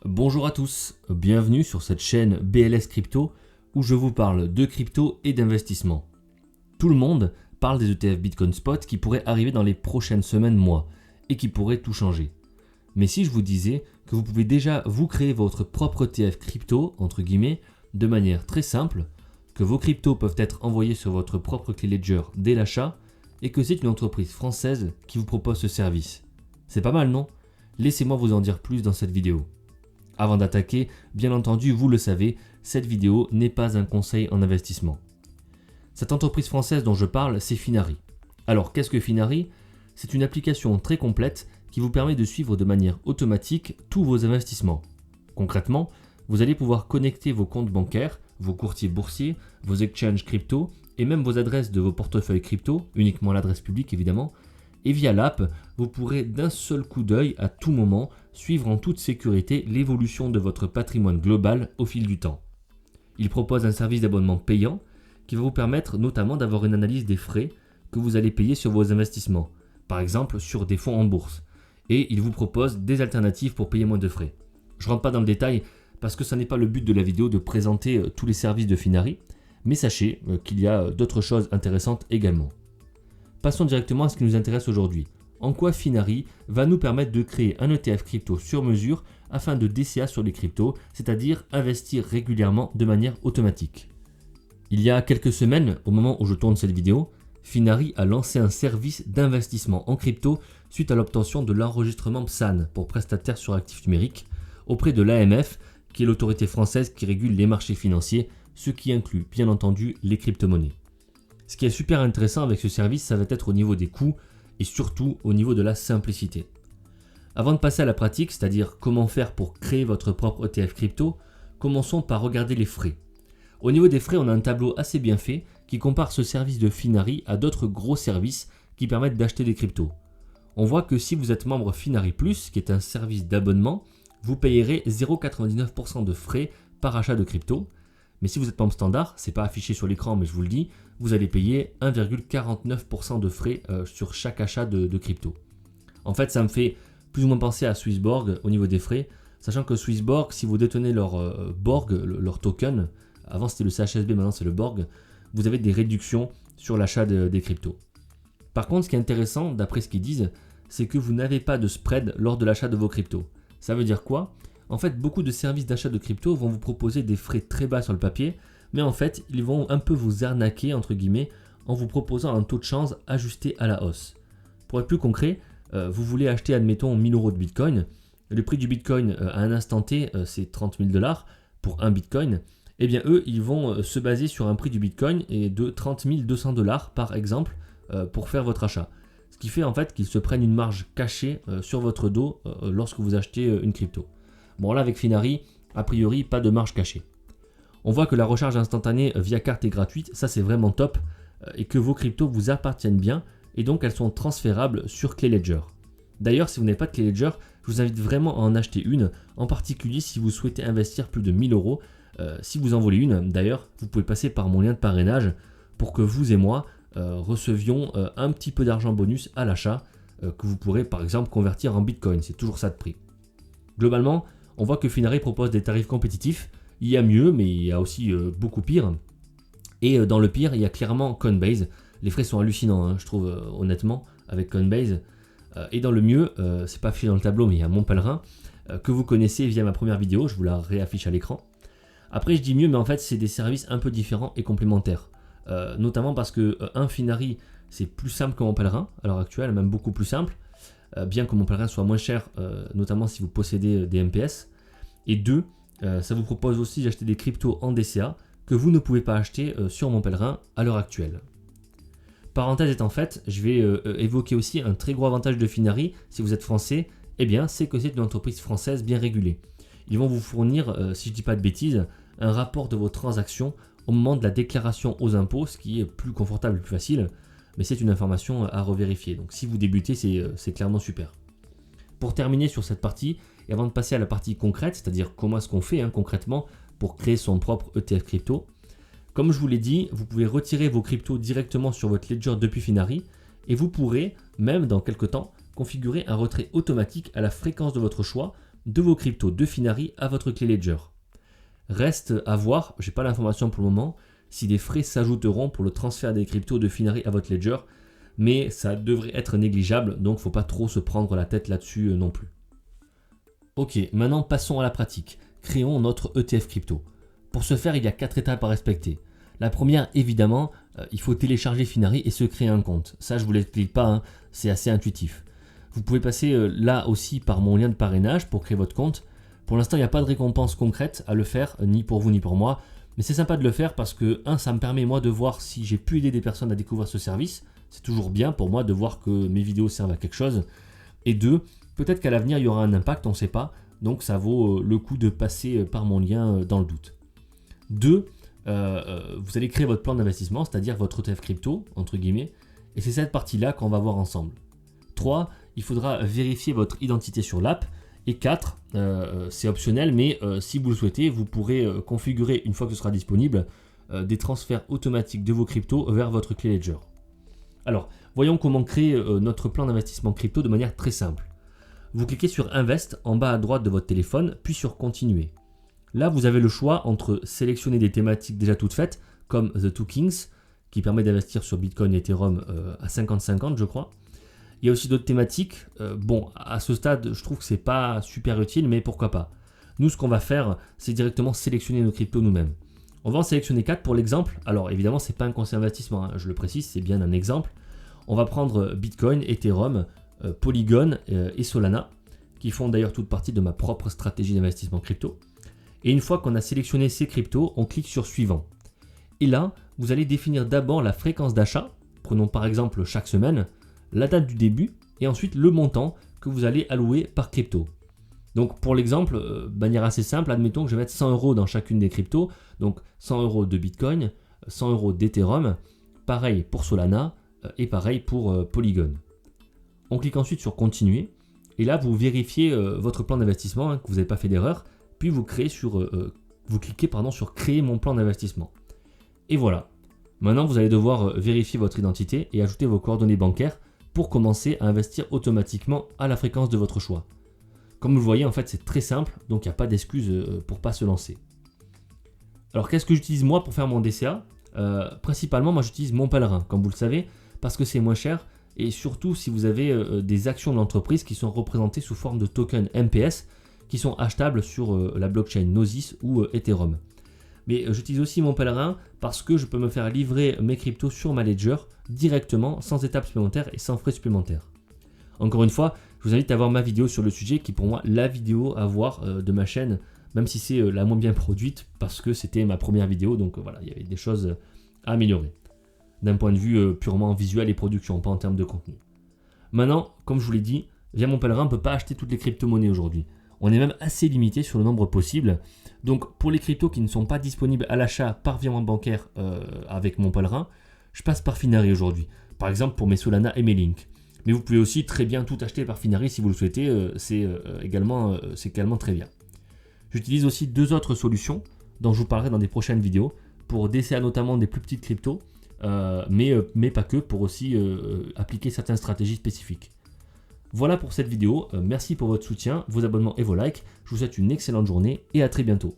Bonjour à tous, bienvenue sur cette chaîne BLS Crypto où je vous parle de crypto et d'investissement. Tout le monde parle des ETF Bitcoin Spot qui pourraient arriver dans les prochaines semaines, mois et qui pourraient tout changer. Mais si je vous disais que vous pouvez déjà vous créer votre propre ETF crypto, entre guillemets, de manière très simple, que vos cryptos peuvent être envoyés sur votre propre clé Ledger dès l'achat et que c'est une entreprise française qui vous propose ce service. C'est pas mal, non? Laissez-moi vous en dire plus dans cette vidéo. Avant d'attaquer, bien entendu, vous le savez, cette vidéo n'est pas un conseil en investissement. Cette entreprise française dont je parle, c'est Finari. Alors, qu'est-ce que Finari? C'est une application très complète qui vous permet de suivre de manière automatique tous vos investissements. Concrètement, vous allez pouvoir connecter vos comptes bancaires, vos courtiers boursiers, vos exchanges crypto et même vos adresses de vos portefeuilles crypto, uniquement l'adresse publique évidemment, et via l'app, vous pourrez d'un seul coup d'œil à tout moment suivre en toute sécurité l'évolution de votre patrimoine global au fil du temps. Il propose un service d'abonnement payant qui va vous permettre notamment d'avoir une analyse des frais que vous allez payer sur vos investissements, par exemple sur des fonds en bourse, et il vous propose des alternatives pour payer moins de frais. Je ne rentre pas dans le détail parce que ce n'est pas le but de la vidéo de présenter tous les services de Finari, mais sachez qu'il y a d'autres choses intéressantes également. Passons directement à ce qui nous intéresse aujourd'hui. En quoi Finari va nous permettre de créer un ETF crypto sur mesure afin de DCA sur les cryptos, c'est-à-dire investir régulièrement de manière automatique. Il y a quelques semaines, au moment où je tourne cette vidéo, Finari a lancé un service d'investissement en crypto suite à l'obtention de l'enregistrement PSAN pour prestataire sur actifs numériques auprès de l'AMF, qui est l'autorité française qui régule les marchés financiers, ce qui inclut bien entendu les crypto-monnaies. Ce qui est super intéressant avec ce service, ça va être au niveau des coûts et surtout au niveau de la simplicité. Avant de passer à la pratique, c'est-à-dire comment faire pour créer votre propre ETF crypto, commençons par regarder les frais. Au niveau des frais, on a un tableau assez bien fait qui compare ce service de Finari à d'autres gros services qui permettent d'acheter des cryptos. On voit que si vous êtes membre Finari Plus, qui est un service d'abonnement, vous payerez 0,99% de frais par achat de crypto. Mais si vous êtes membre standard, c'est pas affiché sur l'écran mais je vous le dis, vous allez payer 1,49% de frais sur chaque achat de crypto. En fait, ça me fait plus ou moins penser à Swissborg au niveau des frais, sachant que Swissborg, si vous détenez leur Borg, leur token, avant c'était le CHSB, maintenant c'est le Borg, vous avez des réductions sur l'achat des cryptos. Par contre, ce qui est intéressant, d'après ce qu'ils disent, c'est que vous n'avez pas de spread lors de l'achat de vos cryptos. Ça veut dire quoi? En fait, beaucoup de services d'achat de crypto vont vous proposer des frais très bas sur le papier, mais en fait, ils vont un peu vous arnaquer, entre guillemets, en vous proposant un taux de change ajusté à la hausse. Pour être plus concret, vous voulez acheter, admettons, 1000 euros de Bitcoin. Le prix du Bitcoin à un instant T, c'est 30 000 $ pour un Bitcoin. Eh bien, eux, ils vont se baser sur un prix du Bitcoin et de 30 200 $ par exemple pour faire votre achat. Ce qui fait en fait qu'ils se prennent une marge cachée sur votre dos lorsque vous achetez une crypto. Bon, là, avec Finari, a priori, pas de marge cachée. On voit que la recharge instantanée via carte est gratuite, ça c'est vraiment top, et que vos cryptos vous appartiennent bien, et donc elles sont transférables sur clé Ledger. D'ailleurs, si vous n'avez pas de clé Ledger, je vous invite vraiment à en acheter une, en particulier si vous souhaitez investir plus de 1000 euros. Si vous en voulez une, d'ailleurs, vous pouvez passer par mon lien de parrainage pour que vous et moi recevions un petit peu d'argent bonus à l'achat, que vous pourrez par exemple convertir en Bitcoin, c'est toujours ça de prix. Globalement, on voit que Finari propose des tarifs compétitifs. Il y a mieux, mais il y a aussi beaucoup pire. Et dans le pire, il y a clairement Coinbase. Les frais sont hallucinants, je trouve, honnêtement, avec Coinbase. Et dans le mieux, c'est pas affiché dans le tableau, mais il y a Mon Pèlerin, que vous connaissez via ma première vidéo. Je vous la réaffiche à l'écran. Après, je dis mieux, mais en fait, c'est des services un peu différents et complémentaires. Notamment parce que Finari, c'est plus simple que Mon Pèlerin, à l'heure actuelle, même beaucoup plus simple. Bien que Mon Pèlerin soit moins cher, notamment si vous possédez des MPS. Et deux, ça vous propose aussi d'acheter des cryptos en DCA que vous ne pouvez pas acheter sur Mon Pèlerin à l'heure actuelle. Parenthèse étant faite, je vais évoquer aussi un très gros avantage de Finari si vous êtes français, eh bien c'est que c'est une entreprise française bien régulée. Ils vont vous fournir, si je ne dis pas de bêtises, un rapport de vos transactions au moment de la déclaration aux impôts, ce qui est plus confortable et plus facile, mais c'est une information à revérifier. Donc si vous débutez, c'est clairement super. Pour terminer sur cette partie, et avant de passer à la partie concrète, c'est-à-dire comment est-ce qu'on fait concrètement pour créer son propre ETF crypto, comme je vous l'ai dit, vous pouvez retirer vos cryptos directement sur votre Ledger depuis Finari et vous pourrez, même dans quelques temps, configurer un retrait automatique à la fréquence de votre choix, de vos cryptos de Finari à votre clé Ledger. Reste à voir, je n'ai pas l'information pour le moment, si des frais s'ajouteront pour le transfert des cryptos de Finari à votre Ledger, mais ça devrait être négligeable, donc il ne faut pas trop se prendre la tête là-dessus non plus. Ok, maintenant passons à la pratique. Créons notre ETF crypto. Pour ce faire, il y a 4 étapes à respecter. La première, évidemment, il faut télécharger Finari et se créer un compte. Ça, je ne vous l'explique pas, hein, c'est assez intuitif. Vous pouvez passer là aussi par mon lien de parrainage pour créer votre compte. Pour l'instant, il n'y a pas de récompense concrète à le faire, ni pour vous ni pour moi. Mais c'est sympa de le faire parce que, ça me permet moi de voir si j'ai pu aider des personnes à découvrir ce service. C'est toujours bien pour moi de voir que mes vidéos servent à quelque chose. Et 2, peut-être qu'à l'avenir, il y aura un impact, on ne sait pas. Donc ça vaut le coup de passer par mon lien dans le doute. 2, vous allez créer votre plan d'investissement, c'est-à-dire votre ETF crypto, entre guillemets. Et c'est cette partie-là qu'on va voir ensemble. 3, il faudra vérifier votre identité sur l'app. Et 4, c'est optionnel, mais si vous le souhaitez, vous pourrez configurer, une fois que ce sera disponible, des transferts automatiques de vos cryptos vers votre clé Ledger. Alors, voyons comment créer notre plan d'investissement crypto de manière très simple. Vous cliquez sur Invest en bas à droite de votre téléphone, puis sur Continuer. Là, vous avez le choix entre sélectionner des thématiques déjà toutes faites, comme The Two Kings, qui permet d'investir sur Bitcoin et Ethereum à 50-50, je crois. Il y a aussi d'autres thématiques. Bon, à ce stade, je trouve que c'est pas super utile, mais pourquoi pas. Nous, ce qu'on va faire, c'est directement sélectionner nos cryptos nous-mêmes. On va en sélectionner 4 pour l'exemple. Alors, évidemment, c'est pas un conseil d'investissement, hein, je le précise, c'est bien un exemple. On va prendre Bitcoin, Ethereum, Polygon et Solana, qui font d'ailleurs toute partie de ma propre stratégie d'investissement crypto. Et une fois qu'on a sélectionné ces cryptos, on clique sur Suivant. Et là, vous allez définir d'abord la fréquence d'achat, prenons par exemple chaque semaine, la date du début et ensuite le montant que vous allez allouer par crypto. Donc pour l'exemple, de manière assez simple, admettons que je vais mettre 100 € dans chacune des cryptos, donc 100 € de Bitcoin, 100 € d'Ethereum, pareil pour Solana et pareil pour Polygon. On clique ensuite sur Continuer et là vous vérifiez votre plan d'investissement, hein, que vous n'avez pas fait d'erreur, puis vous cliquez sur Créer mon plan d'investissement. Et voilà. Maintenant vous allez devoir vérifier votre identité et ajouter vos coordonnées bancaires pour commencer à investir automatiquement à la fréquence de votre choix. Comme vous le voyez, en fait, c'est très simple, donc il n'y a pas d'excuse pour ne pas se lancer. Alors, qu'est-ce que j'utilise moi pour faire mon DCA ? Principalement, moi, j'utilise Mon Pèlerin, comme vous le savez, parce que c'est moins cher, et surtout si vous avez des actions de l'entreprise qui sont représentées sous forme de tokens MPS, qui sont achetables sur la blockchain Gnosis ou Ethereum. Mais j'utilise aussi Mon Pèlerin parce que je peux me faire livrer mes cryptos sur ma Ledger directement, sans étapes supplémentaires et sans frais supplémentaires. Encore une fois, je vous invite à voir ma vidéo sur le sujet, qui est pour moi la vidéo à voir de ma chaîne, même si c'est la moins bien produite, parce que c'était ma première vidéo, donc voilà, il y avait des choses à améliorer, d'un point de vue purement visuel et production, pas en termes de contenu. Maintenant, comme je vous l'ai dit, via Mon Pèlerin, on ne peut pas acheter toutes les crypto-monnaies aujourd'hui. On est même assez limité sur le nombre possible. Donc pour les cryptos qui ne sont pas disponibles à l'achat par virement bancaire avec Mon Pèlerin, je passe par Finari aujourd'hui. Par exemple pour mes Solana et mes Link. Mais vous pouvez aussi très bien tout acheter par Finari si vous le souhaitez, c'est également très bien. J'utilise aussi 2 autres solutions dont je vous parlerai dans des prochaines vidéos pour DCA notamment des plus petites cryptos, mais pas que, pour aussi appliquer certaines stratégies spécifiques. Voilà pour cette vidéo, merci pour votre soutien, vos abonnements et vos likes, je vous souhaite une excellente journée et à très bientôt.